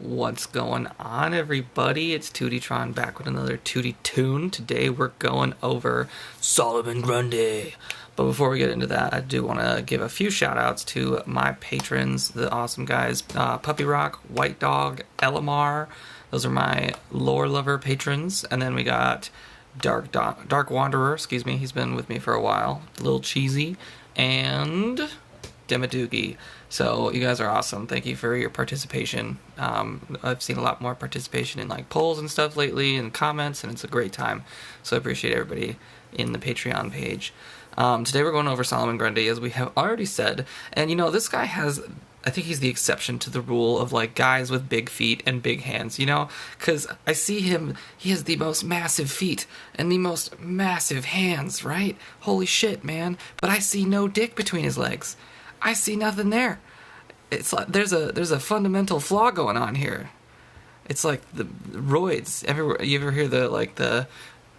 What's going on, everybody? It's Tewty Tron back with another Tewty Toon. Today we're going over Solomon Grundy. But before we get into that, I do want to give a few shout outs to my patrons, the awesome guys, Puppy Rock, White Dog, Elamar. Those are my lore lover patrons. And then we got Dark Wanderer, excuse me, he's been with me for a while. Little Cheesy, and Demadoogie. So you guys are awesome. Thank you for your participation. I've seen a lot more participation in like polls and stuff lately and comments, and it's a great time. So I appreciate everybody in the Patreon page. Today we're going over Solomon Grundy, as we have already said. And you know, this guy has, I think he's the exception to the rule of like guys with big feet and big hands, you know? Because I see him, he has the most massive feet and the most massive hands, right? Holy shit, man. But I see no dick between his legs. I see nothing there. It's like there's a fundamental flaw going on here. It's like the roids. Everywhere you ever hear the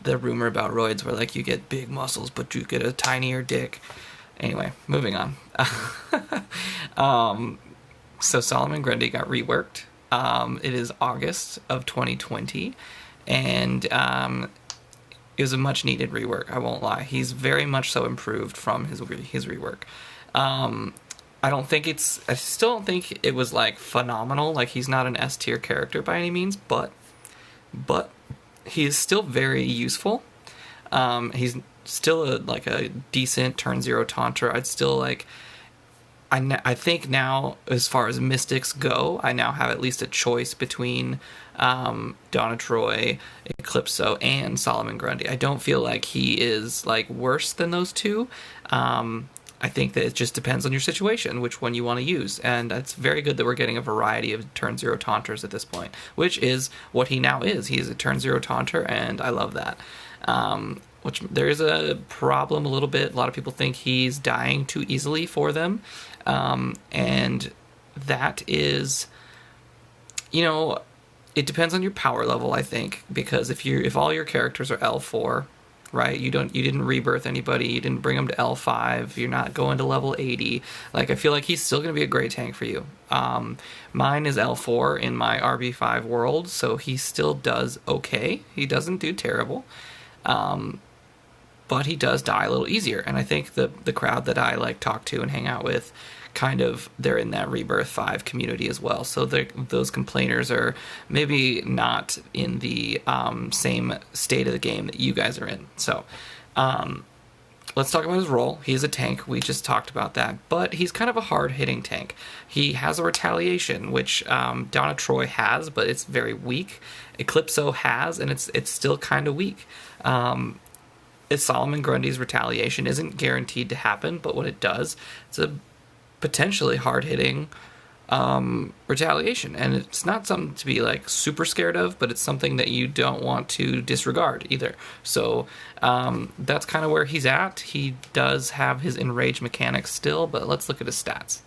rumor about roids where like you get big muscles but you get a tinier dick. Anyway, moving on. So Solomon Grundy got reworked. It is August of 2020, and it was a much needed rework. I won't lie. He's very much so improved from his rework. I still don't think it was like phenomenal. Like, he's not an S tier character by any means, but he is still very useful. He's still a decent turn 0 taunter. I'd still like, I think now, as far as mystics go, I now have at least a choice between Donna Troy, Eclipso, and Solomon Grundy. I don't feel like he is like worse than those two. I think that it just depends on your situation, which one you want to use. And it's very good that we're getting a variety of turn 0 taunters at this point, which is what he now is. He is a turn 0 taunter, and I love that. Which there is a problem a little bit. A lot of people think he's dying too easily for them. And that is, you know, it depends on your power level, I think, because if all your characters are L4, right? You didn't rebirth anybody. You didn't bring them to L5. You're not going to level 80. Like, I feel like he's still going to be a great tank for you. Mine is L4 in my RB5 world, so he still does okay. He doesn't do terrible. But he does die a little easier. And I think the crowd that I like talk to and hang out with, kind of, they're in that Rebirth 5 community as well. So those complainers are maybe not in the same state of the game that you guys are in. So let's talk about his role. He's a tank. We just talked about that. But he's kind of a hard-hitting tank. He has a retaliation, which Donna Troy has, but it's very weak. Eclipso has, and it's still kind of weak. Solomon Grundy's retaliation isn't guaranteed to happen, but when it does, it's a potentially hard-hitting retaliation, and it's not something to be like super scared of, but it's something that you don't want to disregard either. So that's kind of where he's at. He does have his enrage mechanics still, but let's look at his stats.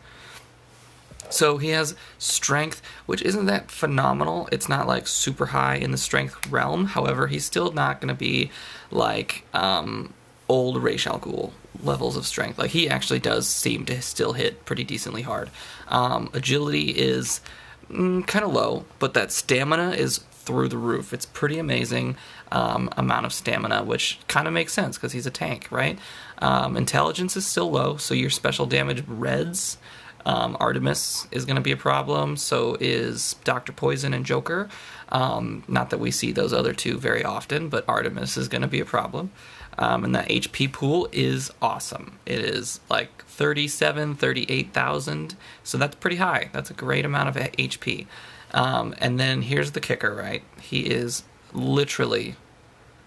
So he has strength, which isn't that phenomenal. It's not like super high in the strength realm. However, he's still not going to be like old Ra's al Ghul levels of strength. Like, he actually does seem to still hit pretty decently hard. Agility is kind of low, but that stamina is through the roof. It's pretty amazing amount of stamina, which kind of makes sense because he's a tank, right? Intelligence is still low, so your special damage reds. Artemis is going to be a problem, so is Dr. Poison and Joker. Not that we see those other two very often, but Artemis is going to be a problem. And that HP pool is awesome. It is like 38,000, so that's pretty high. That's a great amount of HP. And then here's the kicker, right? He is literally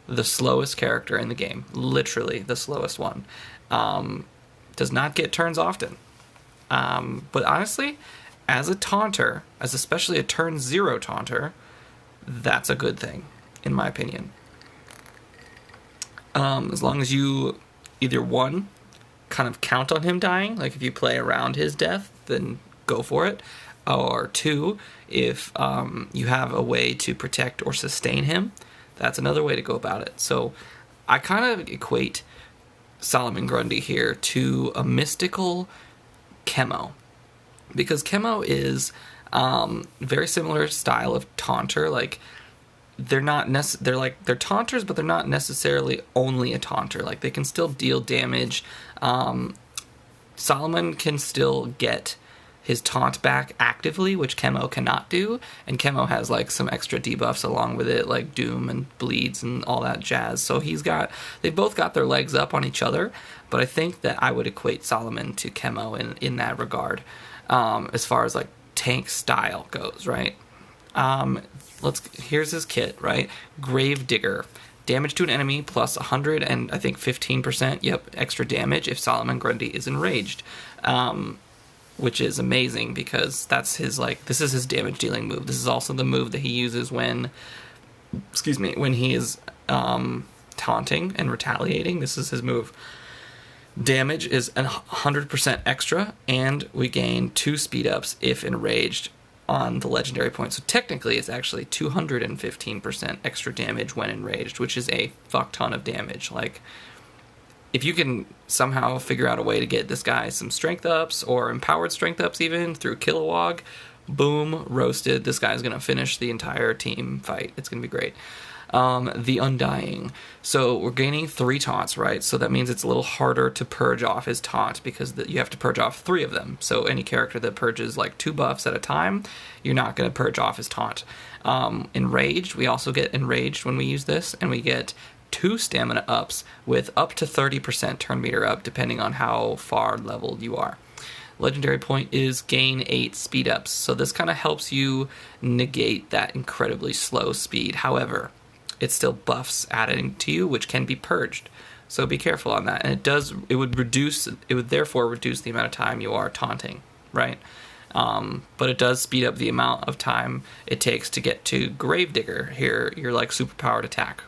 the slowest character in the game. Literally the slowest one. Does not get turns often. But honestly, as a taunter, as especially a turn 0 taunter, that's a good thing, in my opinion. As long as you either, one, kind of count on him dying, like if you play around his death, then go for it, or two, if you have a way to protect or sustain him, that's another way to go about it. So I kind of equate Solomon Grundy here to a mystical Chemo, because Chemo is Very similar style of taunter. Like they're taunters, but they're not necessarily only a taunter. Like they can still deal damage. Solomon can still get his taunt back actively, which Chemo cannot do, and Chemo has like some extra debuffs along with it, like Doom and Bleeds and all that jazz. So they've both got their legs up on each other, but I think that I would equate Solomon to Chemo in that regard, as far as like tank style goes, right? Here's his kit, right? Grave Digger. Damage to an enemy plus 100 and I think 15%, extra damage if Solomon Grundy is enraged. Which is amazing because that's this is his damage dealing move. This is also the move that he uses when he is taunting and retaliating. This is his move. Damage is 100% extra, and we gain 2 speed ups if enraged on the legendary point. So technically it's actually 215% extra damage when enraged, which is a fuck ton of damage. Like, if you can somehow figure out a way to get this guy some strength ups or empowered strength ups even through Kilowog, boom, roasted. This guy's going to finish the entire team fight. It's going to be great. The Undying. So we're gaining 3 taunts, right? So that means it's a little harder to purge off his taunt because you have to purge off 3 of them. So any character that purges like 2 buffs at a time, you're not going to purge off his taunt. Enraged, we also get enraged when we use this, and we get 2 stamina ups with up to 30% turn meter up, depending on how far leveled you are. Legendary point is gain 8 speed ups, so this kind of helps you negate that incredibly slow speed. However, it still buffs adding to you, which can be purged, so be careful on that. And it would therefore reduce the amount of time you are taunting, right? But it does speed up the amount of time it takes to get to Gravedigger, here your like superpowered attack.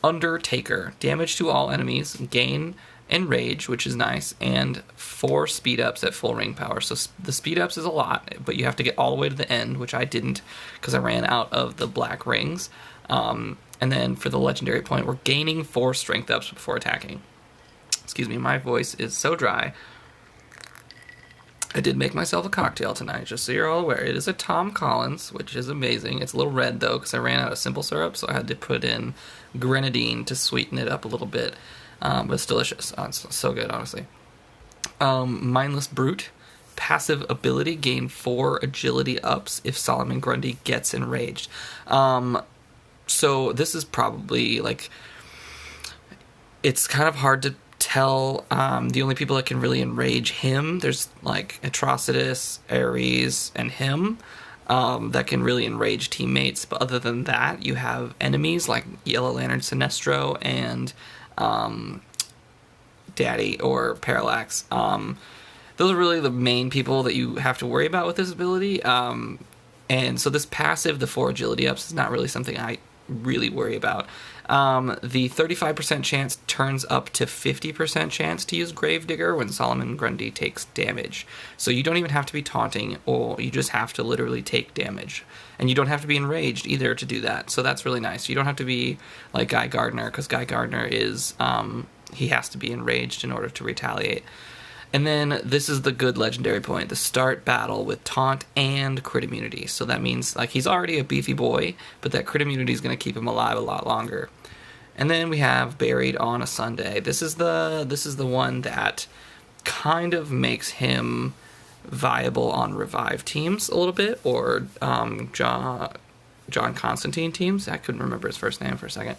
Undertaker. Damage to all enemies, gain enrage, which is nice, and 4 speed ups at full ring power. So the speed ups is a lot, but you have to get all the way to the end, which I didn't because I ran out of the black rings. And then for the legendary point, we're gaining 4 strength ups before attacking. Excuse me, my voice is so dry. I did make myself a cocktail tonight, just so you're all aware. It is a Tom Collins, which is amazing. It's a little red, though, because I ran out of simple syrup, so I had to put in grenadine to sweeten it up a little bit. But it's delicious. Oh, it's so good, honestly. Mindless Brute. Passive ability, gain 4 agility ups if Solomon Grundy gets enraged. So this is probably, like... It's kind of hard to tell. The only people that can really enrage him, there's like Atrocitus, Ares, and him that can really enrage teammates. But other than that, you have enemies like Yellow Lantern Sinestro and Daddy or Parallax. Those are really the main people that you have to worry about with this ability. And so this passive, the 4 agility ups, is not really something I really worry about. The 35% chance turns up to 50% chance to use Gravedigger when Solomon Grundy takes damage. So you don't even have to be taunting, or you just have to literally take damage. And you don't have to be enraged either to do that. So that's really nice. You don't have to be like Guy Gardner, because Guy Gardner is, he has to be enraged in order to retaliate. And then this is the good legendary point, the start battle with taunt and crit immunity. So that means like he's already a beefy boy, but that crit immunity is going to keep him alive a lot longer. And then we have Buried on a Sunday. This is the one that kind of makes him viable on revive teams a little bit, or John Constantine teams. I couldn't remember his first name for a second.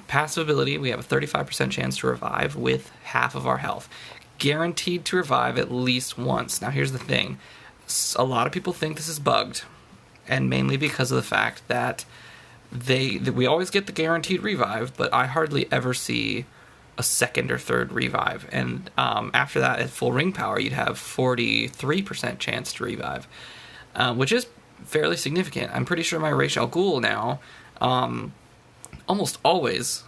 Passive ability, we have a 35% chance to revive with half of our health. Guaranteed to revive at least once. Now here's the thing. A lot of people think this is bugged, and mainly because of the fact that we always get the guaranteed revive, but I hardly ever see a second or third revive. And after that, at full ring power, you'd have 43% chance to revive, which is fairly significant. I'm pretty sure my Ra's al Ghul now almost always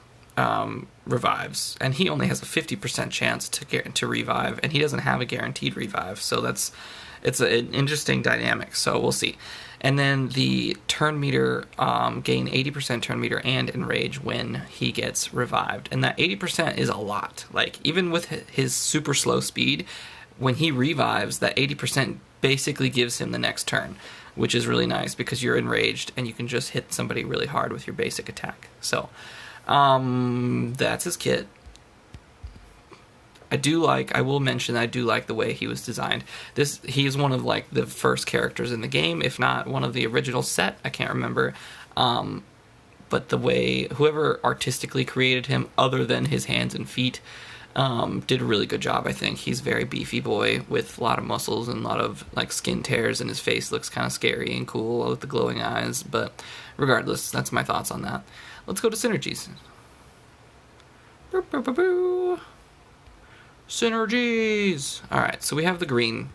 revives, and he only has a 50% chance to revive, and he doesn't have a guaranteed revive. So it's an interesting dynamic. So we'll see. And then the turn meter, gain 80% turn meter and enrage when he gets revived. And that 80% is a lot. Like, even with his super slow speed, when he revives, that 80% basically gives him the next turn, which is really nice because you're enraged and you can just hit somebody really hard with your basic attack. So that's his kit. I will mention that I do like the way he was designed. He is one of like the first characters in the game, if not one of the original set. I can't remember. But the way whoever artistically created him, other than his hands and feet, did a really good job, I think. He's a very beefy boy with a lot of muscles and a lot of like skin tears, and his face looks kind of scary and cool with the glowing eyes. But regardless, that's my thoughts on that. Let's go to Synergies. Synergies! Alright, so we have the green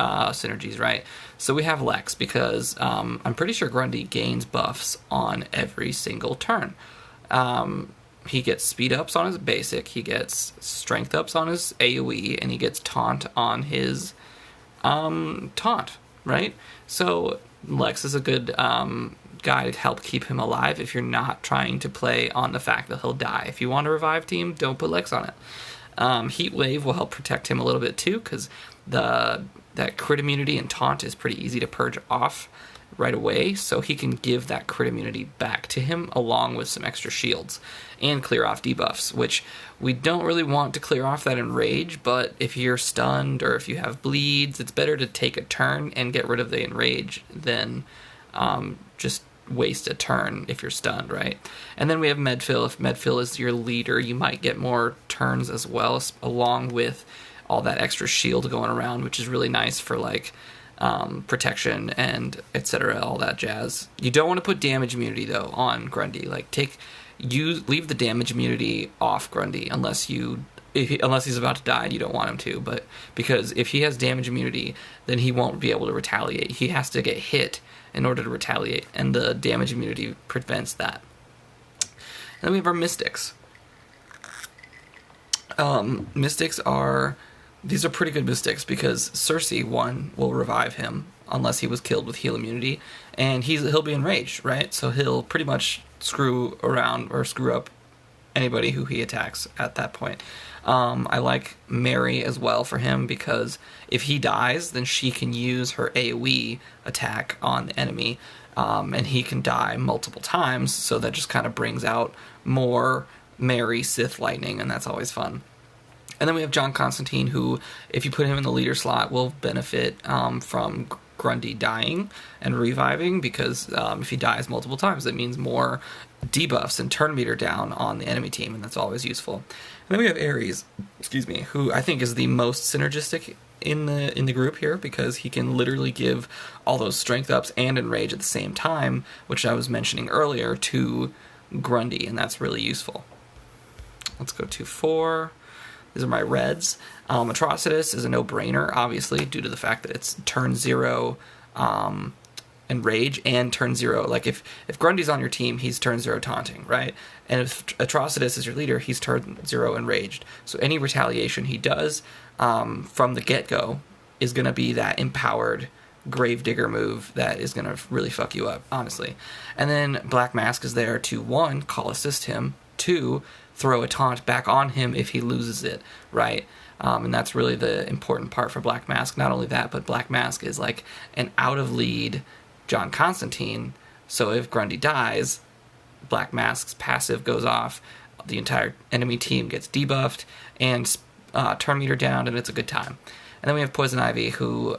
Synergies, right? So we have Lex because I'm pretty sure Grundy gains buffs on every single turn. He gets speed ups on his basic, he gets strength ups on his AoE, and he gets taunt on his taunt, right? So Lex is a good guy to help keep him alive if you're not trying to play on the fact that he'll die. If you want a revive team, don't put Lex on it. Heat Wave will help protect him a little bit too, because that crit immunity and taunt is pretty easy to purge off right away, so he can give that crit immunity back to him along with some extra shields and clear off debuffs, which we don't really want to clear off that enrage, but if you're stunned or if you have bleeds, it's better to take a turn and get rid of the enrage than just waste a turn if you're stunned, right? And then we have Medfill. If Medfill is your leader, you might get more turns as well, along with all that extra shield going around, which is really nice for like protection and etc., all that jazz. You don't want to put damage immunity though on Grundy. Like leave the damage immunity off Grundy unless he's about to die and you don't want him to, but because if he has damage immunity, then he won't be able to retaliate. He has to get hit in order to retaliate, and the damage immunity prevents that. And then we have our Mystics. Mystics these are pretty good Mystics because Cersei, one, will revive him unless he was killed with heal immunity, and he'll be enraged, right? So he'll pretty much screw around or screw up anybody who he attacks at that point. I like Mary as well for him because if he dies, then she can use her AoE attack on the enemy, and he can die multiple times, so that just kind of brings out more Mary Sith lightning, and that's always fun. And then we have John Constantine, who, if you put him in the leader slot, will benefit from Grundy dying and reviving, because if he dies multiple times, that means more debuffs and turn meter down on the enemy team, and that's always useful. And then we have Ares, who I think is the most synergistic in the group here, because he can literally give all those strength ups and enrage at the same time, which I was mentioning earlier, to Grundy, and that's really useful. Let's go to 4. These are my reds. Atrocitus is a no-brainer, obviously, due to the fact that it's turn 0 enrage and turn 0. Like, if Grundy's on your team, he's turn 0 taunting, right? And if Atrocitus is your leader, he's turn 0 enraged. So any retaliation he does from the get-go is going to be that empowered Gravedigger move that is going to really fuck you up, honestly. And then Black Mask is there to, 1, call assist him, 2, throw a taunt back on him if he loses it, right? And that's really the important part for Black Mask. Not only that, but Black Mask is like an out-of-lead John Constantine, so if Grundy dies, Black Mask's passive goes off, the entire enemy team gets debuffed, and turn meter down, and it's a good time. And then we have Poison Ivy, who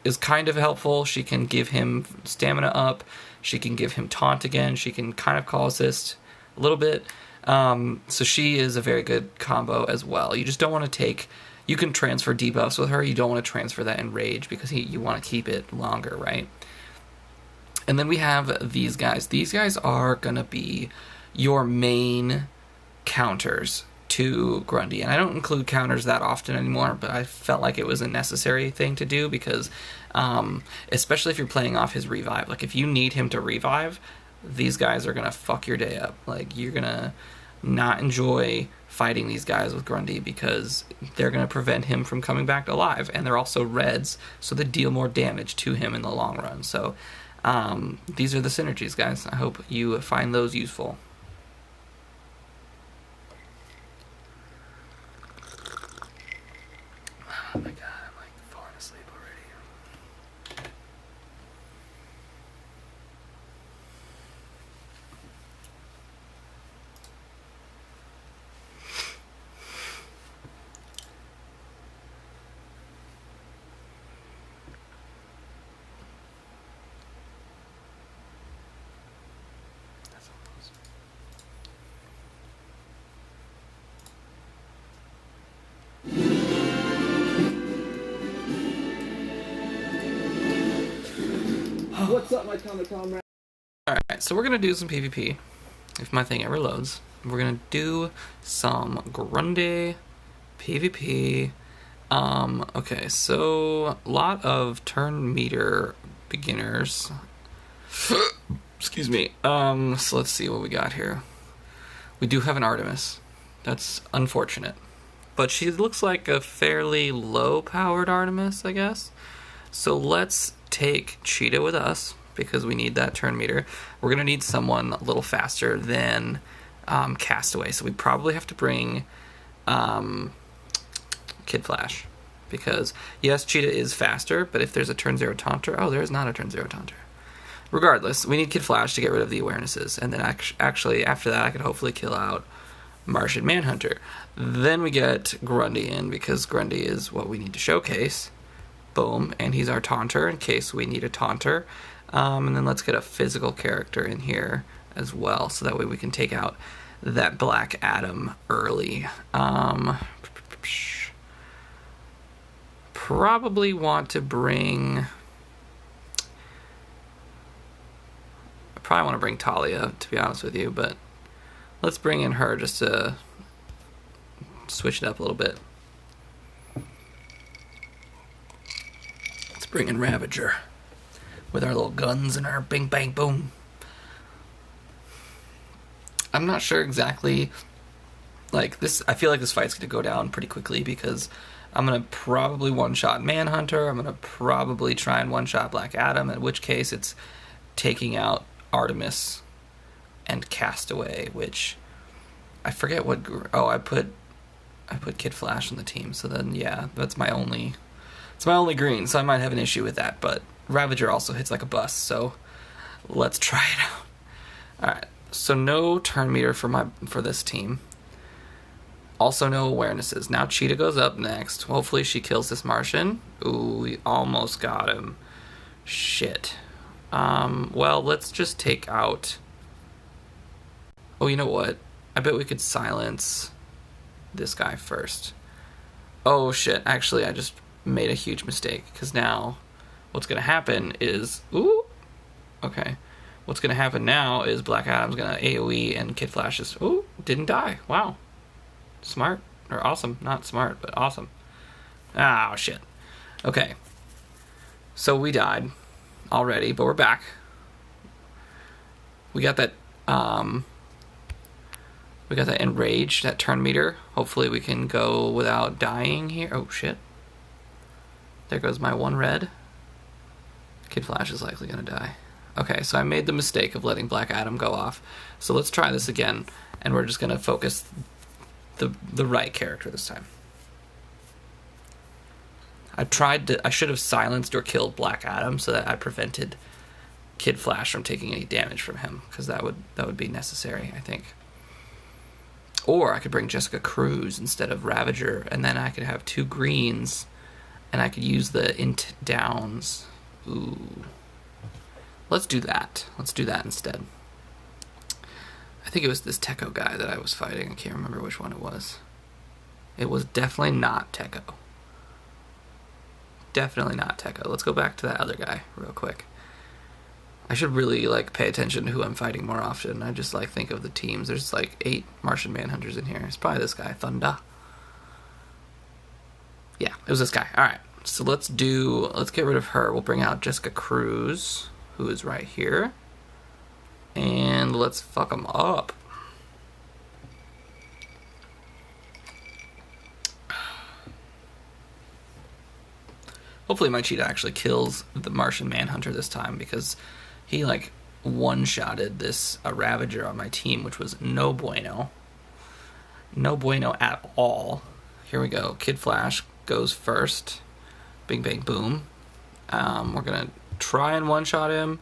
is kind of helpful. She can give him stamina up, she can give him taunt again, she can kind of call assist a little bit. So she is a very good combo as well. You just don't want to you can transfer debuffs with her, you don't want to transfer that enrage because you want to keep it longer, right? And then we have these guys. These guys are going to be your main counters to Grundy. And I don't include counters that often anymore, but I felt like it was a necessary thing to do because, especially if you're playing off his revive. Like, if you need him to revive, these guys are going to fuck your day up. Like, you're going to not enjoy fighting these guys with Grundy because they're going to prevent him from coming back alive. And they're also reds, so they deal more damage to him in the long run. So, these are the synergies, guys. I hope you find those useful. Oh, man. What's up, my comic comrade? Alright, so we're going to do some PvP, if my thing ever loads. We're going to do some Grundy PvP. Okay, so a lot of turn meter beginners. Excuse me. So let's see what we got here. We do have an Artemis. That's unfortunate. But she looks like a fairly low-powered Artemis, I guess. So let's take Cheetah with us, because we need that turn meter. We're going to need someone a little faster than Castaway. So we probably have to bring Kid Flash. Because, yes, Cheetah is faster, but if there's a turn 0 taunter... Oh, there is not a turn 0 taunter. Regardless, we need Kid Flash to get rid of the awarenesses. And then actually, after that, I could hopefully kill out Martian Manhunter. Then we get Grundy in, because Grundy is what we need to showcase. Boom. And he's our taunter, in case we need a taunter. And then let's get a physical character in here as well, so that way we can take out that Black Adam early. Probably want to bring... I probably want to bring Talia, to be honest with you, but let's bring in her just to switch it up a little bit. Let's bring in Ravager with our little guns and our bing bang boom. I'm not sure exactly, like this. I feel like this fight's going to go down pretty quickly, because I'm going to probably one-shot Manhunter. I'm going to probably try and one-shot Black Adam, in which case it's taking out Artemis and Castaway, which I forget what... Oh, I put Kid Flash on the team, so then, yeah, that's my only... It's my only green, so I might have an issue with that, but Ravager also hits like a bus, so let's try it out. Alright, so no turn meter for this team. Also no awarenesses. Now Cheetah goes up next. Hopefully she kills this Martian. Ooh, we almost got him. Shit. Well, let's just take out... Oh, you know what? I bet we could silence this guy first. Oh, shit. Actually, I just made a huge mistake, because now what's going to happen is... Ooh! Okay. What's going to happen now is Black Adam's going to AoE and Kid Flash is... Ooh! Didn't die. Wow. Smart. Or awesome. Not smart, but awesome. Oh, shit. Okay. So we died already, but we're back. We got that, enraged, that turn meter. Hopefully we can go without dying here. Oh, shit. There goes my one red. Kid Flash is likely gonna die. Okay, so I made the mistake of letting Black Adam go off. So let's try this again, and we're just gonna focus the right character this time. I should have silenced or killed Black Adam so that I prevented Kid Flash from taking any damage from him, because that would be necessary, I think. Or I could bring Jessica Cruz instead of Ravager, and then I could have 2 greens, and I could use the int downs. Ooh. Let's do that. Let's do that instead. I think it was this Techo guy that I was fighting. I can't remember which one it was. It was definitely not Techo. Definitely not Techo. Let's go back to that other guy real quick. I should really pay attention to who I'm fighting more often. I just think of the teams. There's 8 Martian Manhunters in here. It's probably this guy, Thunder. Yeah, it was this guy. Alright, so let's get rid of her. We'll bring out Jessica Cruz, who is right here. And let's fuck him up. Hopefully my Cheetah actually kills the Martian Manhunter this time, because he one-shotted this Ravager on my team, which was no bueno. No bueno at all. Here we go. Kid Flash goes first. Bing, bang, boom. We're going to try and one-shot him.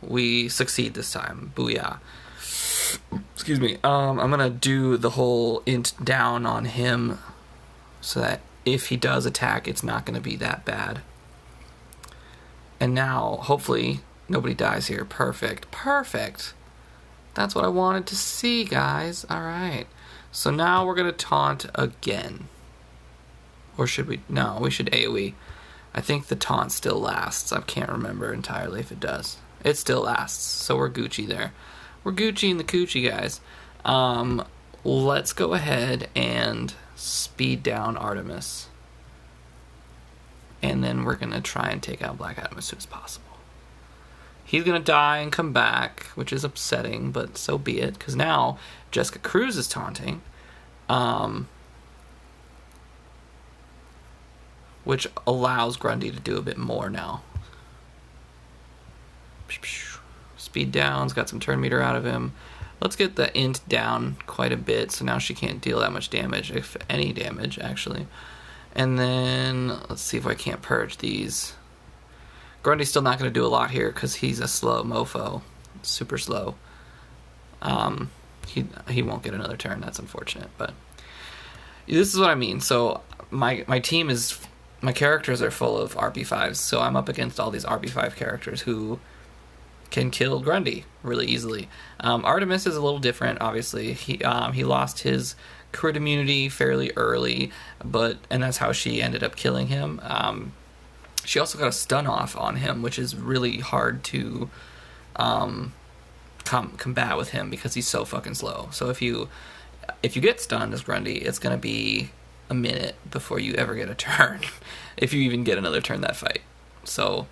We succeed this time. Booyah. Excuse me. I'm going to do the whole int down on him so that if he does attack, it's not going to be that bad. And now, hopefully, nobody dies here. Perfect. Perfect. That's what I wanted to see, guys. Alright. So now we're going to taunt again. Or should we? No, we should AoE. I think the taunt still lasts. I can't remember entirely if it does. It still lasts, so we're Gucci there. We're Gucci in the coochie, guys. Let's go ahead and speed down Artemis. And then we're going to try and take out Black Adam as soon as possible. He's going to die and come back, which is upsetting, but so be it. Because now Jessica Cruz is taunting. Which allows Grundy to do a bit more now. Speed down's got some turn meter out of him. Let's get the int down quite a bit, so now she can't deal that much damage, if any damage, actually. And then, let's see if I can't purge these. Grundy's still not going to do a lot here, because he's a slow mofo. Super slow. He won't get another turn, that's unfortunate, but... This is what I mean, so my team is... My characters are full of RB5s, so I'm up against all these RB5 characters who can kill Grundy really easily. Artemis is a little different, obviously. He lost his crit immunity fairly early, and that's how she ended up killing him. She also got a stun off on him, which is really hard to combat with him because he's so fucking slow. So if you get stunned as Grundy, it's going to be a minute before you ever get a turn, if you even get another turn that fight. So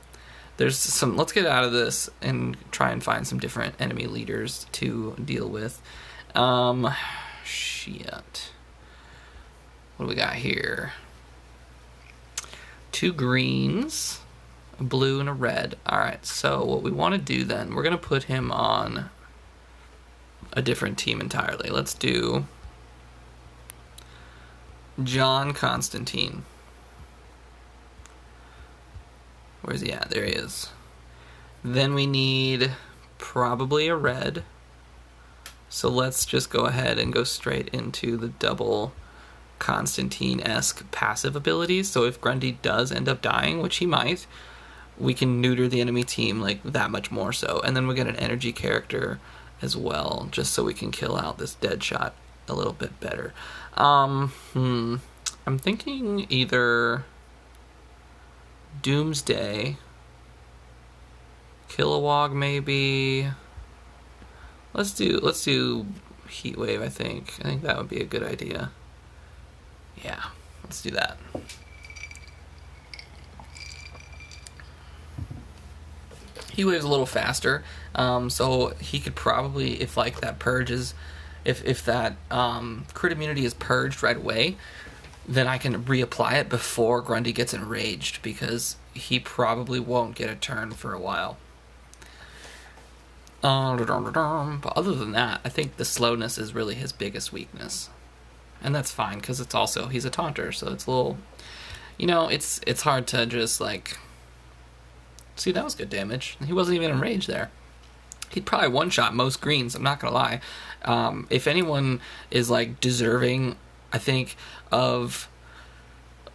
there's some... Let's get out of this and try and find some different enemy leaders to deal with. Shit. What do we got here? 2 greens, a blue, and a red. Alright, so what we want to do then, we're going to put him on a different team entirely. Let's do John Constantine. Where's he at? There he is. Then we need probably a red. So let's just go ahead and go straight into the double Constantine-esque passive abilities. So if Grundy does end up dying, which he might, we can neuter the enemy team like that much more so. And then we get an energy character as well, just so we can kill out this dead shot a little bit better. I'm thinking either Doomsday, Kilowog maybe. Let's do Heatwave. I think that would be a good idea. Yeah, let's do that. Heatwave's a little faster, so he could probably, if like that purge is, if that crit immunity is purged right away, then I can reapply it before Grundy gets enraged, because he probably won't get a turn for a while. But other than that, I think the slowness is really his biggest weakness. And that's fine, because it's also, he's a taunter, so it's a little, it's hard to just, like, see, that was good damage. He wasn't even enraged there. He'd probably one-shot most greens, I'm not gonna lie. If anyone is, like, deserving, I think, of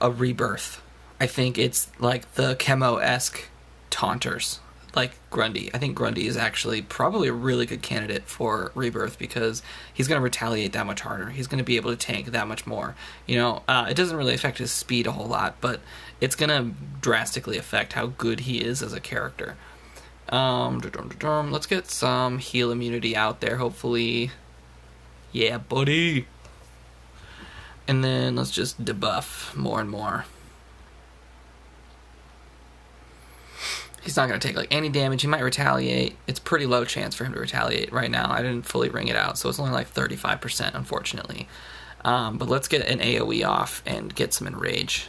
a rebirth, I think it's, like, the Chemo-esque taunters, like Grundy. I think Grundy is actually probably a really good candidate for rebirth, because he's going to retaliate that much harder. He's going to be able to tank that much more. It doesn't really affect his speed a whole lot, but it's going to drastically affect how good he is as a character. Let's get some heal immunity out there, hopefully. Yeah, buddy. And then let's just debuff more and more. He's not going to take like any damage. He might retaliate. It's pretty low chance for him to retaliate right now. I didn't fully ring it out, so it's only like 35%, unfortunately. But let's get an AoE off and get some enrage.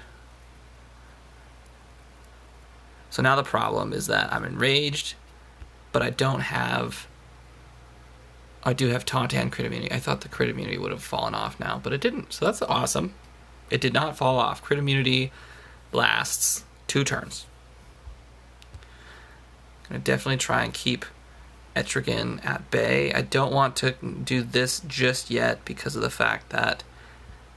So now the problem is that I'm enraged, but I don't have... I do have taunt and crit immunity. I thought the crit immunity would have fallen off now, but it didn't. So that's awesome. It did not fall off. Crit immunity lasts 2 turns. Gonna definitely try and keep Etrigan at bay. I don't want to do this just yet because of the fact that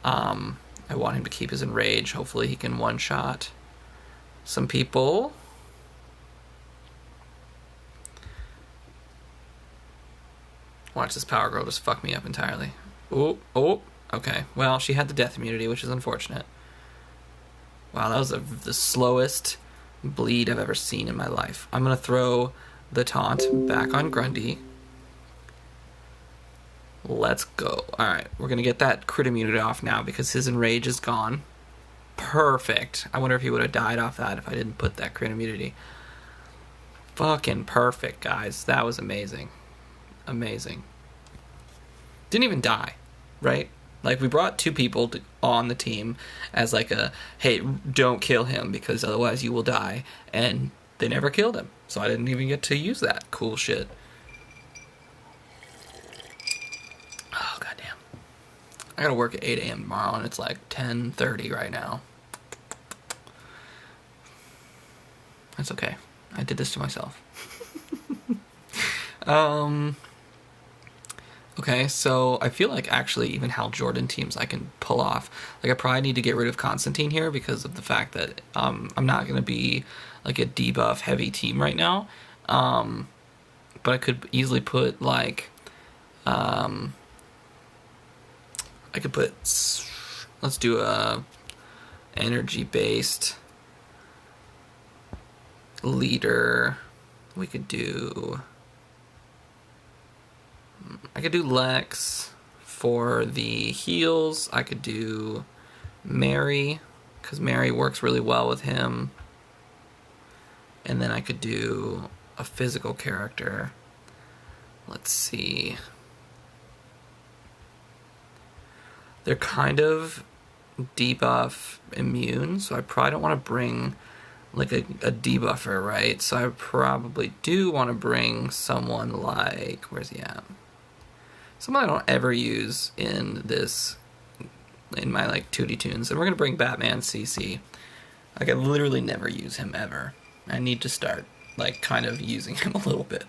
I want him to keep his enrage. Hopefully he can one-shot some people. Watch this Power Girl just fuck me up entirely. Oh, okay. Well, she had the death immunity, which is unfortunate. Wow, that was the slowest bleed I've ever seen in my life. I'm going to throw the taunt back on Grundy. Let's go. Alright, we're going to get that crit immunity off now because his enrage is gone. Perfect. I wonder if he would have died off that if I didn't put that crit immunity. Fucking perfect, guys. That was amazing. Amazing. Didn't even die, right? Like, we brought two people on the team as like a, hey, don't kill him because otherwise you will die. And they never killed him. So I didn't even get to use that cool shit. Oh, goddamn. I gotta work at 8 a.m. tomorrow and it's like 10:30 right now. That's okay. I did this to myself. Okay, so I feel like actually even Hal Jordan teams I can pull off. Like, I probably need to get rid of Constantine here because of the fact that I'm not going to be like a debuff heavy team right now. But I could easily put like I could put, let's do a energy based leader. We could do, I could do Lex for the heals. I could do Mary because Mary works really well with him. And then I could do a physical character. Let's see. They're kind of debuff immune, so I probably don't want to bring like a debuffer, right? So I probably do want to bring someone like, where's he at? Someone I don't ever use in this, in my like Tewty Toons. And we're going to bring Batman CC. Like, I literally never use him ever. I need to start like kind of using him a little bit.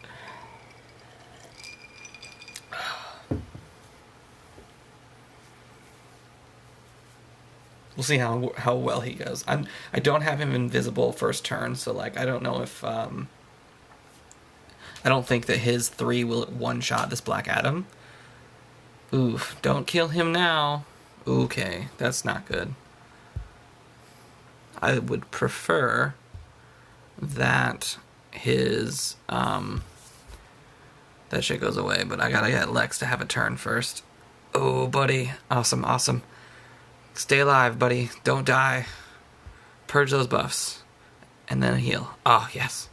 We'll see how well he goes. I don't have him invisible first turn, so like I don't know if I don't think that his 3 will one-shot this Black Adam. Oof, don't kill him now. Okay, that's not good. I would prefer that his that shit goes away, but I gotta get Lex to have a turn first. Oh, buddy. Awesome, awesome. Stay alive, buddy. Don't die. Purge those buffs. And then heal. Oh, yes.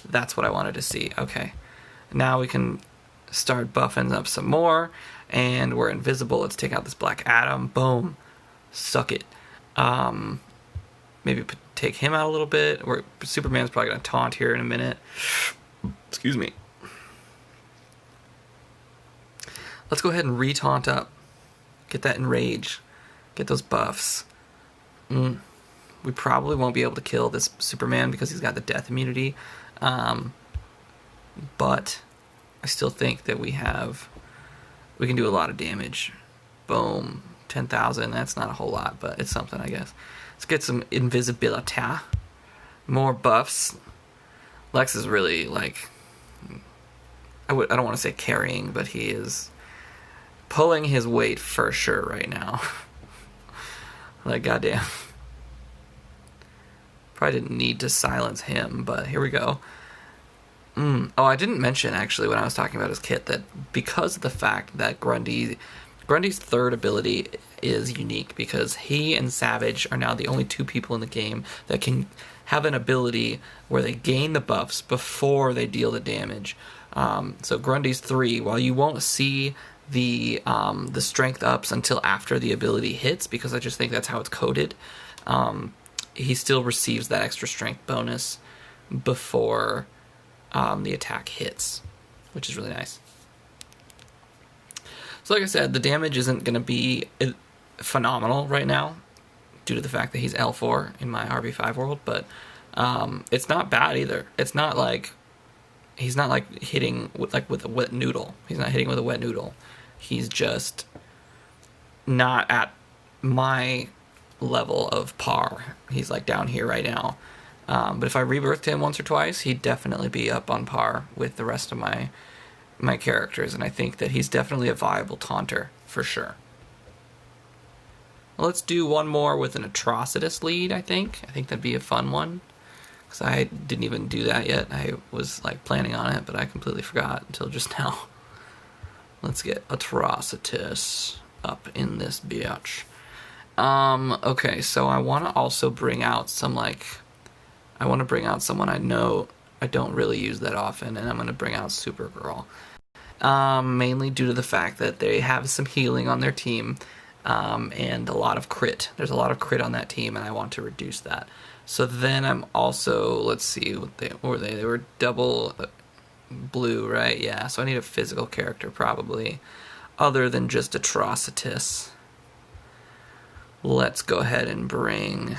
That's what I wanted to see. Okay. Now we can start buffing up some more. And we're invisible. Let's take out this Black Adam. Boom. Suck it. Maybe take him out a little bit. Superman's probably going to taunt here in a minute. Excuse me. Let's go ahead and re-taunt up. Get that enrage. Get those buffs. We probably won't be able to kill this Superman because he's got the death immunity. But I still think that we can do a lot of damage. Boom. 10,000. That's not a whole lot, but it's something, I guess. Let's get some invisibility. More buffs. Lex is really like, I don't want to say carrying, but he is pulling his weight for sure right now. Like, goddamn. Probably didn't need to silence him, but here we go. Oh, I didn't mention, actually, when I was talking about his kit, that because of the fact that Grundy's third ability is unique, because he and Savage are now the only two people in the game that can have an ability where they gain the buffs before they deal the damage. So Grundy's 3, while you won't see the strength ups until after the ability hits, because I just think that's how it's coded, he still receives that extra strength bonus before the attack hits, which is really nice. So like I said, the damage isn't going to be phenomenal right now due to the fact that he's L4 in my RB5 world, but it's not bad either. It's not like he's not like hitting with a wet noodle. He's not hitting with a wet noodle. He's just not at my level of par. He's like down here right now. But if I rebirthed him once or twice, he'd definitely be up on par with the rest of my characters, and I think that he's definitely a viable taunter for sure. Let's do one more with an Atrocitus lead, I think. I think that'd be a fun one. Because I didn't even do that yet. I was like planning on it, but I completely forgot until just now. Let's get Atrocitus up in this bitch. Okay, so I want to also bring out some, like... I want to bring out someone I know I don't really use that often, and I'm going to bring out Supergirl. Mainly due to the fact that they have some healing on their team, and a lot of crit. There's a lot of crit on that team, and I want to reduce that. So then I'm also, let's see, what were they? They were double blue, right? Yeah, so I need a physical character, probably, other than just Atrocitus. Let's go ahead and bring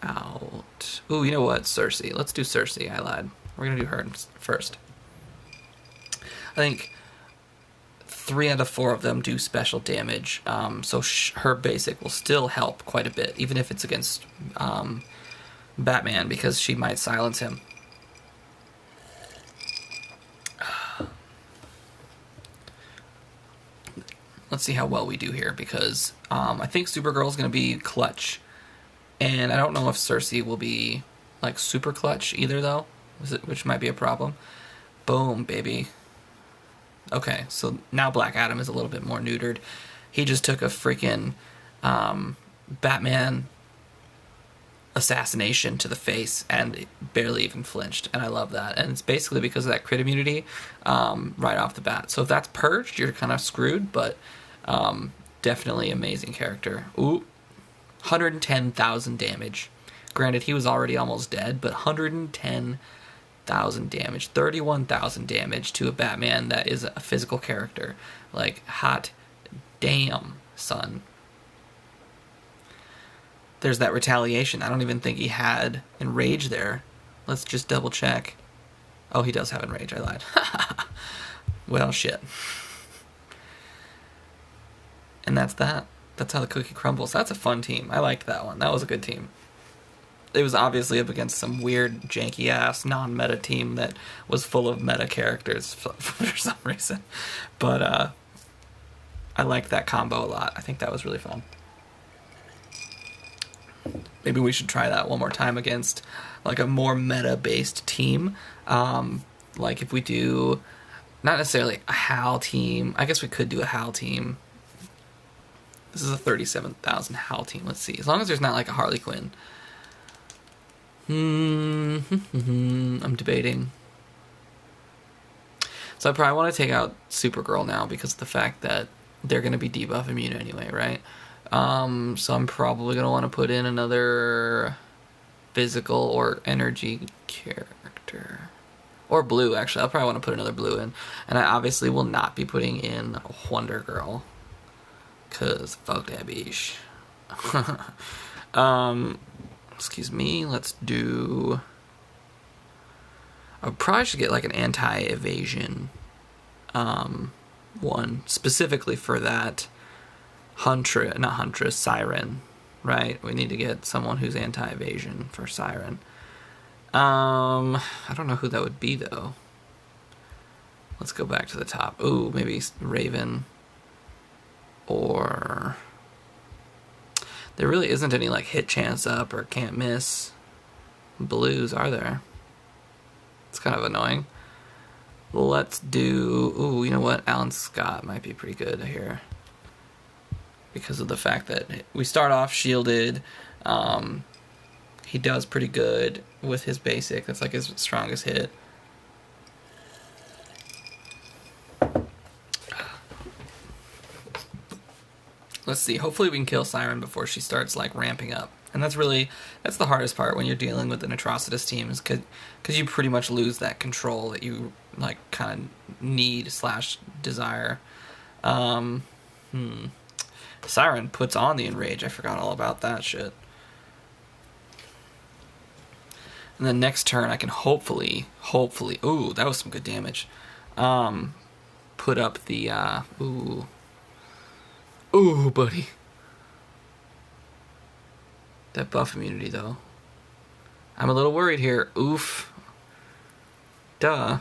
out... Ooh, you know what? Cersei. Let's do Cersei. I lied. We're going to do her first. I think 3 out of 4 of them do special damage, so her basic will still help quite a bit, even if it's against Batman, because she might silence him. Let's see how well we do here, because I think Supergirl is going to be clutch. And I don't know if Cersei will be, like, super clutch either, though, which might be a problem. Boom, baby. Okay, so now Black Adam is a little bit more neutered. He just took a freaking Batman assassination to the face and barely even flinched, and I love that. And it's basically because of that crit immunity right off the bat. So if that's purged, you're kind of screwed, but definitely amazing character. Ooh, 110,000 damage. Granted, he was already almost dead, but 110,000 damage. 31,000 damage to a Batman that is a physical character. Like, hot damn, son. There's that retaliation. I don't even think he had Enrage there. Let's just double check. Oh, he does have Enrage. I lied. Well, shit. And that's that. That's how the cookie crumbles. That's a fun team. I liked that one. That was a good team. It was obviously up against some weird, janky-ass, non-meta team that was full of meta characters for some reason. But I liked that combo a lot. I think that was really fun. Maybe we should try that one more time against like a more meta-based team. Like if we do, not necessarily a HAL team. I guess we could do a HAL team. This is a 37,000 HAL team. Let's see. As long as there's not like a Harley Quinn. I'm debating. So I probably want to take out Supergirl now because of the fact that they're going to be debuff immune anyway, right? So I'm probably going to want to put in another physical or energy character. Or blue, actually. I'll probably want to put another blue in. And I obviously will not be putting in Wonder Girl. Because fuck that bitch. Excuse me. Let's do... I probably should get like an anti-evasion one. Specifically for that Siren. Right? We need to get someone who's anti-evasion for Siren. I don't know who that would be, though. Let's go back to the top. Ooh, maybe Raven. Or... There really isn't any, like, hit chance up or can't miss blues, are there? It's kind of annoying. Let's do... Ooh, you know what? Alan Scott might be pretty good here. Because of the fact that we start off shielded. He does pretty good with his basic. That's like his strongest hit. Let's see. Hopefully we can kill Siren before she starts like ramping up. And that's the hardest part when you're dealing with an Atrocitus team, is because you pretty much lose that control that you like kind of need / desire. Siren puts on the Enrage. I forgot all about that shit. And then next turn I can hopefully, ooh, that was some good damage. Put up the, ooh, buddy. That buff immunity, though. I'm a little worried here. Oof. Duh.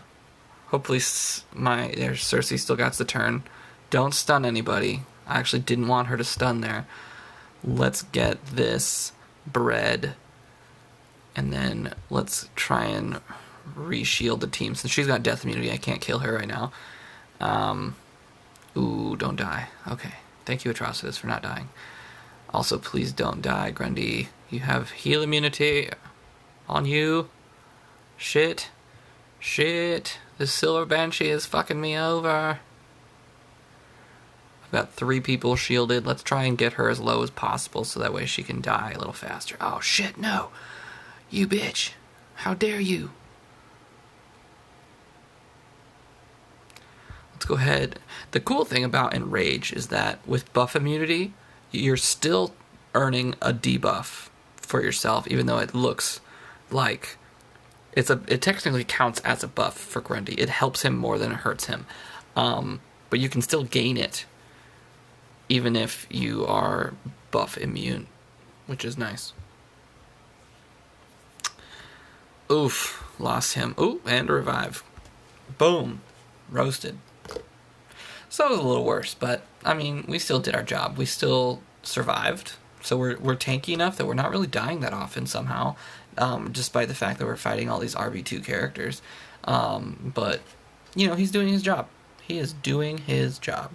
Hopefully Cersei still got the turn. Don't stun anybody. I actually didn't want her to stun there. let's get this bread, and then let's try and re-shield the team. Since she's got death immunity, I can't kill her right now. Ooh, don't die. Okay. Thank you, Atrocitus, for not dying. Also, please don't die, Grundy. You have heal immunity on you. Shit. Shit. The Silver Banshee is fucking me over. I've got 3 people shielded. Let's try and get her as low as possible so that way she can die a little faster. Oh, shit, no. You bitch. How dare you? Let's go ahead. The cool thing about Enrage is that with buff immunity, you're still earning a debuff for yourself, even though it looks like it technically counts as a buff for Grundy. It helps him more than it hurts him. But you can still gain it even if you are buff immune, which is nice. Oof, lost him. Ooh, and revive. Boom, roasted. So it was a little worse, but I mean, we still did our job. We still survived. So we're tanky enough that we're not really dying that often somehow, despite the fact that we're fighting all these RB2 characters. But, you know, he's doing his job. He is doing his job.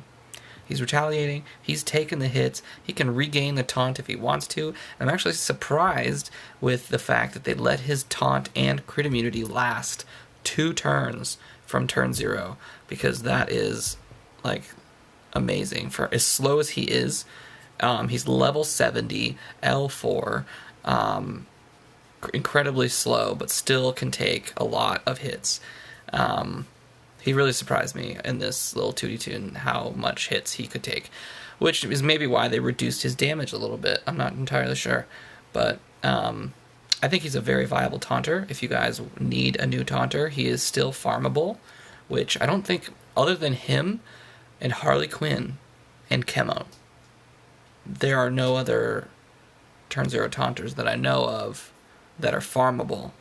He's retaliating. He's taking the hits. He can regain the taunt if he wants to. I'm actually surprised with the fact that they let his taunt and crit immunity last 2 turns from turn 0, because that is, like, amazing. For as slow as he is, he's level 70, L4, incredibly slow, but still can take a lot of hits. He really surprised me in this little Tewty Toon how much hits he could take, which is maybe why they reduced his damage a little bit. I'm not entirely sure, but I think he's a very viable taunter. If you guys need a new taunter, he is still farmable, which I don't think, other than him and Harley Quinn and Chemo, there are no other turn 0 taunters that I know of that are farmable.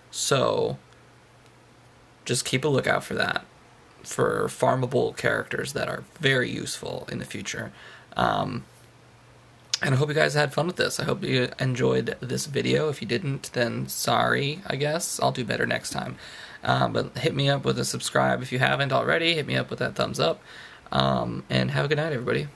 So just keep a lookout for that, for farmable characters that are very useful in the future. And I hope you guys had fun with this. I hope you enjoyed this video. If you didn't, then sorry, I guess. I'll do better next time. But hit me up with a subscribe if you haven't already. Hit me up with that thumbs up. And have a good night, everybody.